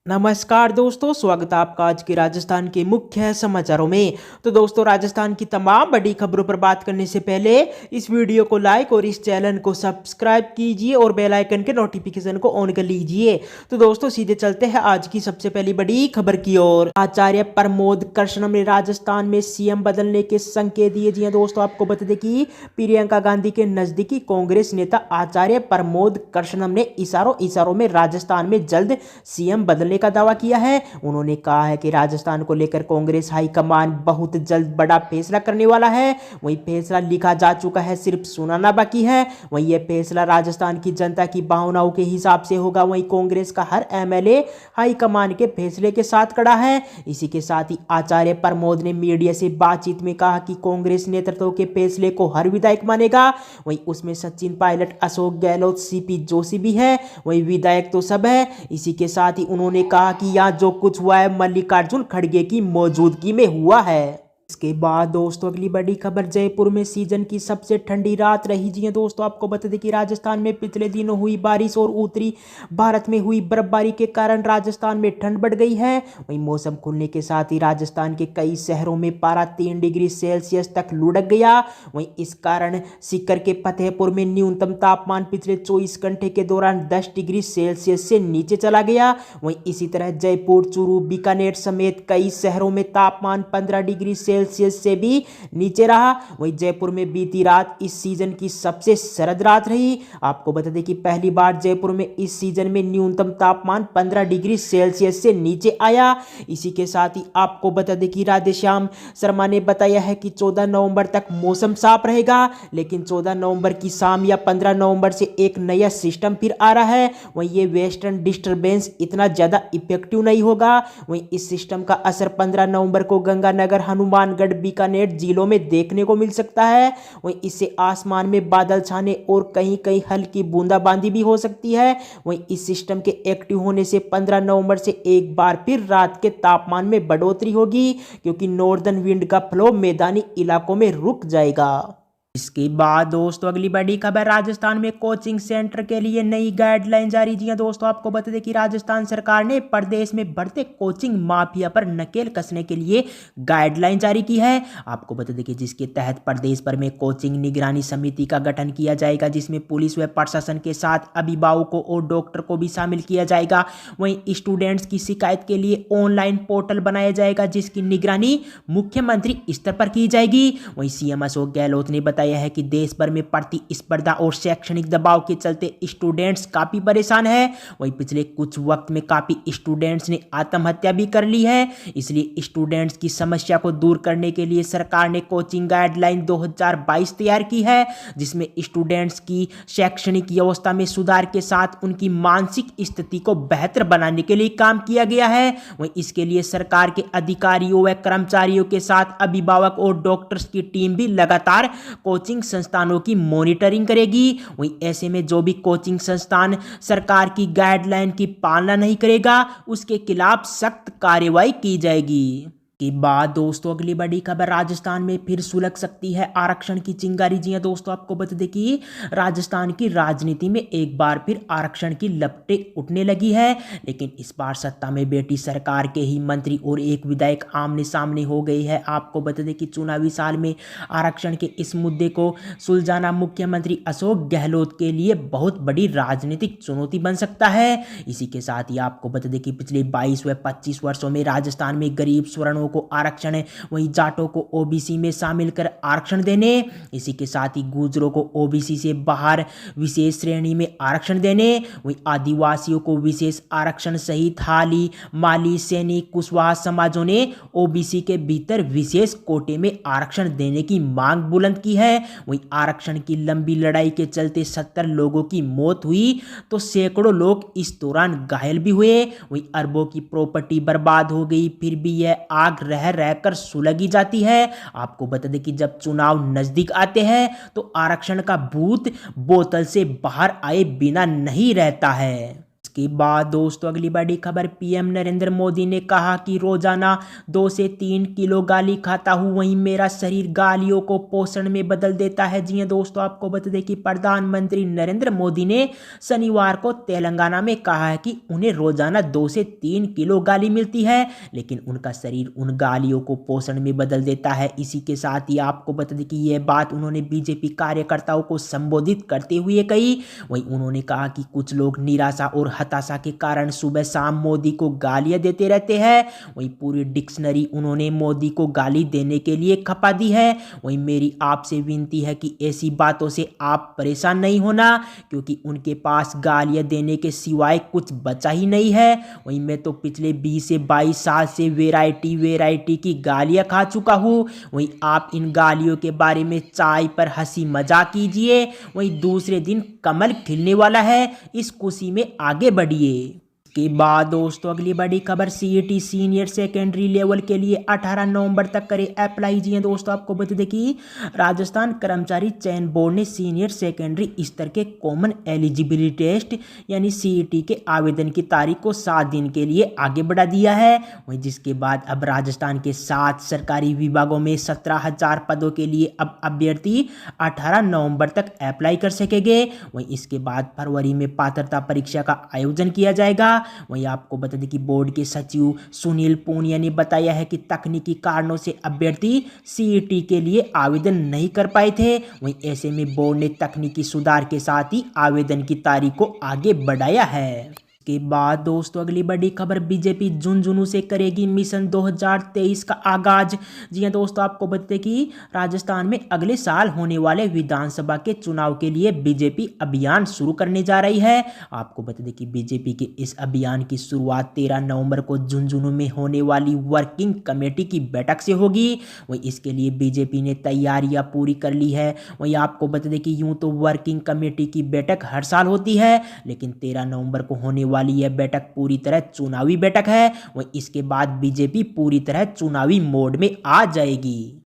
नमस्कार दोस्तों, स्वागत है आपका आज के राजस्थान के मुख्य समाचारों में। तो दोस्तों, राजस्थान की तमाम बड़ी खबरों पर बात करने से पहले इस वीडियो को लाइक और इस चैनल को सब्सक्राइब कीजिए और बेल आइकन के नोटिफिकेशन को ऑन कर लीजिए। तो दोस्तों, सीधे चलते हैं आज की सबसे पहली बड़ी खबर की ओर। आचार्य प्रमोद कृष्णम ने राजस्थान में सीएम बदलने के संकेत दिए। जी हां दोस्तों, आपको बता दें कि प्रियंका गांधी के नजदीकी कांग्रेस नेता आचार्य प्रमोद कृष्णम ने इशारों में राजस्थान में जल्द सीएम बदलने का दावा किया है। उन्होंने कहा है कि राजस्थान को लेकर कांग्रेस हाईकमान बहुत जल्द बड़ा फैसला करने वाला है। वही फैसला लिखा जा चुका है, सिर्फ सुनाना बाकी है। वही यह फैसला राजस्थान की जनता की भावनाओं के हिसाब से होगा। वही कांग्रेस का हर एमएलए हाईकमान के फैसले के साथ खड़ा है। इसी के साथ ही आचार्य प्रमोद ने मीडिया से बातचीत में कहा कि कांग्रेस नेतृत्व के फैसले को हर विधायक मानेगा। वही उसमें सचिन पायलट, अशोक गहलोत, सीपी जोशी भी है। वही विधायक तो सब है। इसी के साथ ही उन्होंने कहा कि यहाँ जो कुछ हुआ है मल्लिकार्जुन खड़गे की मौजूदगी में हुआ है। इसके बाद दोस्तों, अगली बड़ी खबर, जयपुर में सीजन की सबसे ठंडी रात रही। जी दोस्तों, आपको बता दें कि राजस्थान में पिछले दिनों हुई बारिश और उत्तरी भारत में हुई बर्फबारी के कारण राजस्थान में ठंड बढ़ गई है। वहीं मौसम खुलने के साथ ही राजस्थान के कई शहरों में पारा 3 डिग्री सेल्सियस तक लुढ़क गया। वहीं इस कारण सीकर के फतेहपुर में न्यूनतम तापमान पिछले 24 घंटे के दौरान 10 डिग्री सेल्सियस से नीचे चला गया। वहीं इसी तरह जयपुर, चूरू, बीकानेर समेत कई शहरों में तापमान 15 डिग्री सेल्सियस से भी नीचे रहा। वहीं जयपुर में बीती रात इस सीजन की सबसे सर्द रात रही। आपको बता दें कि पहली बार जयपुर में इस सीजन में न्यूनतम तापमान 15 डिग्री सेल्सियस से नीचे आया। इसी के साथ ही आपको बता दें कि राधेश्याम शर्मा ने बताया है कि 14 नवंबर तक मौसम साफ रहेगा, लेकिन 14 नवंबर की शाम या 15 नवंबर से एक नया सिस्टम फिर आ रहा है। वहीं ये वेस्टर्न डिस्टर्बेंस इतना ज्यादा इफेक्टिव नहीं होगा। वहीं इस सिस्टम का असर 15 नवंबर को गंगानगर, हनुमानगढ़, बीकानेर जिलों में देखने को मिल सकता है। वहीं इससे आसमान में बादल छाने और कहीं कहीं हल्की बूंदाबांदी भी हो सकती है। वहीं इस सिस्टम के एक्टिव होने से 15 नवंबर से एक बार फिर रात के तापमान में बढ़ोतरी होगी, क्योंकि नॉर्दर्न विंड का फ्लो मैदानी इलाकों में रुक जाएगा। इसके बाद दोस्तों, अगली बड़ी खबर, राजस्थान में कोचिंग सेंटर के लिए नई गाइडलाइन जारी। जी दोस्तों, आपको बता दें कि राजस्थान सरकार ने प्रदेश में बढ़ते कोचिंग माफिया पर नकेल कसने के लिए गाइडलाइन जारी की है। आपको बता दें कि जिसके तहत प्रदेश भर में कोचिंग निगरानी समिति का गठन किया जाएगा, जिसमें पुलिस व प्रशासन के साथ अभिभावकों और डॉक्टर को भी शामिल किया जाएगा। वहीं स्टूडेंट्स की शिकायत के लिए ऑनलाइन पोर्टल बनाया जाएगा, जिसकी निगरानी मुख्यमंत्री स्तर पर की जाएगी। वहीं सीएम अशोक गहलोत ने बताया है कि देश भर में प्रतिस्पर्धा और शैक्षणिक दबाव के चलते स्टूडेंट्स काफी परेशान हैं। वहीं पिछले कुछ वक्त में काफी स्टूडेंट्स ने आत्महत्या भी कर ली है। इसलिए स्टूडेंट्स की समस्या को दूर करने के लिए सरकार ने कोचिंग गाइडलाइन 2022 तैयार की है, जिसमें स्टूडेंट्स की शैक्षणिक व्यवस्था में सुधार के साथ उनकी मानसिक स्थिति को बेहतर बनाने के लिए काम किया गया है। वहीं इसके लिए सरकार के अधिकारियों व कर्मचारियों के साथ अभिभावक और डॉक्टर्स की टीम भी लगातार कोचिंग संस्थानों की मॉनिटरिंग करेगी। वहीं ऐसे में जो भी कोचिंग संस्थान सरकार की गाइडलाइन की पालना नहीं करेगा, उसके खिलाफ सख्त कार्रवाई की जाएगी। के बाद दोस्तों, अगली बड़ी खबर, राजस्थान में फिर सुलग सकती है आरक्षण की चिंगारी। जी दोस्तों, आपको बता दें कि राजस्थान की राजनीति में एक बार फिर आरक्षण की लपटें उठने लगी है, लेकिन इस बार सत्ता में बैठी सरकार के ही मंत्री और एक विधायक आमने सामने हो गए हैं। आपको बता दें कि चुनावी साल में आरक्षण के इस मुद्दे को सुलझाना मुख्यमंत्री अशोक गहलोत के लिए बहुत बड़ी राजनीतिक चुनौती बन सकता है। इसी के साथ ही आपको बता दें कि पिछले 22 व 25 वर्षों में राजस्थान में गरीब स्वर्णों को आरक्षण, वहीं जाटों को ओबीसी में शामिल कर आरक्षण देने, इसी के साथ ही गुर्जरों को ओबीसी से बाहर विशेष श्रेणी में आरक्षण देने, वहीं आदिवासियों को विशेष आरक्षण सहित हाली, माली, सैनिक, कुशवाहा समाजों ने ओबीसी के भीतर विशेष कोटे में आरक्षण देने की मांग बुलंद की है। वहीं आरक्षण की लंबी लड़ाई के चलते 70 लोगों की मौत हुई तो सैकड़ों लोग इस दौरान घायल भी हुए। वहीं अरबों की प्रॉपर्टी बर्बाद हो गई, फिर भी यह आग रह रहकर सुलगी जाती है। आपको बता दें कि जब चुनाव नजदीक आते हैं तो आरक्षण का भूत बोतल से बाहर आए बिना नहीं रहता है। के बाद दोस्तों अगली बड़ी खबर, पीएम नरेंद्र मोदी ने कहा कि रोजाना 2 से 3 किलो गाली खाता हूं, वहीं मेरा शरीर गालियों को पोषण में बदल देता है। जी हां दोस्तों, आपको बता दें कि प्रधानमंत्री नरेंद्र मोदी ने शनिवार को तेलंगाना में कहा है कि उन्हें रोजाना 2 से 3 किलो गाली मिलती है, लेकिन उनका शरीर उन गालियों को पोषण में बदल देता है। इसी के साथ ही आपको बता दें कि यह बात उन्होंने बीजेपी कार्यकर्ताओं को संबोधित करते हुए कही। वहीं उन्होंने कहा कि कुछ लोग निराशा और हताशा के कारण सुबह शाम मोदी को गालियां देते रहते हैं। वहीं पूरी डिक्शनरी उन्होंने मोदी को गाली देने के लिए खपा दी है। वहीं मेरी आपसे विनती है कि ऐसी बातों से आप परेशान नहीं होना, क्योंकि उनके पास गालियां देने के सिवाय कुछ बचा ही नहीं है। वहीं मैं तो पिछले 20 से 22 साल से वैरायटी की गालियां खा चुका हूं। वहीं आप इन गालियों के बारे में चाय पर हंसी मजाक कीजिए, वहीं दूसरे दिन कमल खिलने वाला है, इस खुशी में आगे बढ़िए। के बाद दोस्तों अगली बड़ी खबर, सीईटी सीनियर सेकेंडरी लेवल के लिए 18 नवंबर तक करें अप्लाई। जी दोस्तों, आपको बता दें कि राजस्थान कर्मचारी चयन बोर्ड ने सीनियर सेकेंडरी स्तर के कॉमन एलिजिबिलिटी टेस्ट यानी सीईटी के आवेदन की तारीख को 7 दिन के लिए आगे बढ़ा दिया है। वहीं जिसके बाद अब राजस्थान के 7 सरकारी विभागों में 17,000 पदों के लिए अब अभ्यर्थी 18 नवंबर तक अप्लाई कर सकेंगे। वहीं इसके बाद फरवरी में पात्रता परीक्षा का आयोजन किया जाएगा। वहीं आपको बता दें कि बोर्ड के सचिव सुनील पूनिया ने बताया है कि तकनीकी कारणों से अभ्यर्थी सीईटी के लिए आवेदन नहीं कर पाए थे। वहीं ऐसे में बोर्ड ने तकनीकी सुधार के साथ ही आवेदन की तारीख को आगे बढ़ाया है। के बाद दोस्तों अगली बड़ी खबर, बीजेपी झुंझुनू से करेगी मिशन 2023 का आगाज। जी हां दोस्तों, आपको बताते कि राजस्थान में अगले साल होने वाले विधानसभा के चुनाव के लिए बीजेपी अभियान शुरू करने जा रही है। आपको बता दें कि बीजेपी के इस अभियान की शुरुआत 13 नवंबर को झुंझुनू में होने वाली वर्किंग कमेटी की बैठक से होगी। वहीं इसके लिए बीजेपी ने तैयारियां पूरी कर ली है। वहीं आपको बता दें कि यूं तो वर्किंग कमेटी की बैठक हर साल होती है, लेकिन 13 नवंबर को होने वाली यह बैठक पूरी तरह चुनावी बैठक है। वहीं इसके बाद बीजेपी पूरी तरह चुनावी मोड में आ जाएगी।